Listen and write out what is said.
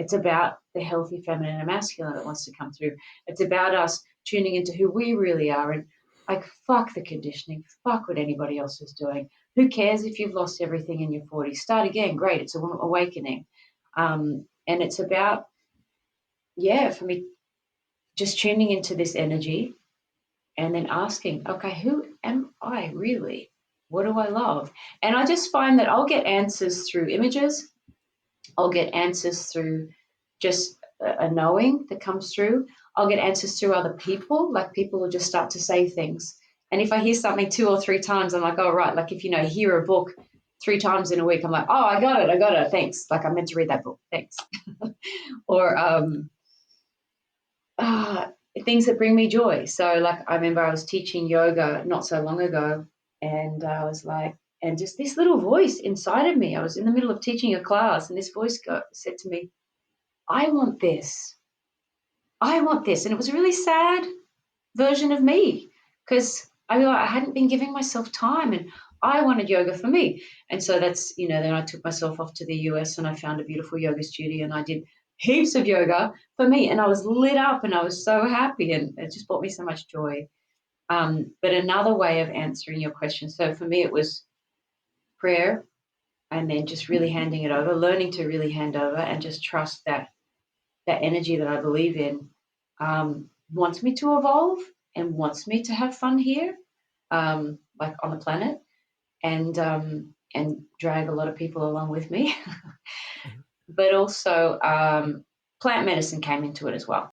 It's about the healthy feminine and masculine that wants to come through. It's about us tuning into who we really are and like, fuck the conditioning, fuck what anybody else is doing. Who cares if you've lost everything in your 40s? Start again. Great. It's an awakening. And it's about, yeah, for me, just tuning into this energy and then asking, okay, who am I really? What do I love? And I just find that I'll get answers through images. I'll get answers through just a knowing that comes through. I'll get answers through other people. Like people will just start to say things. And if I hear something 2 or 3 times, I'm like, oh, right. Like if, hear a book 3 times in a week, I'm like, oh, I got it. Thanks. Like I meant to read that book. Thanks. Or things that bring me joy. So like I remember I was teaching yoga not so long ago, and I was like, and just this little voice inside of me, I was in the middle of teaching a class, and this voice said to me, I want this. I want this. And it was a really sad version of me because I realized I hadn't been giving myself time and I wanted yoga for me. And so that's, then I took myself off to the US and I found a beautiful yoga studio and I did heaps of yoga for me. And I was lit up and I was so happy and it just brought me so much joy. But another way of answering your question. So for me, it was prayer and then just really handing it over, learning to really hand over and just trust that energy that I believe in wants me to evolve and wants me to have fun here, like on the planet, and drag a lot of people along with me. But also plant medicine came into it as well.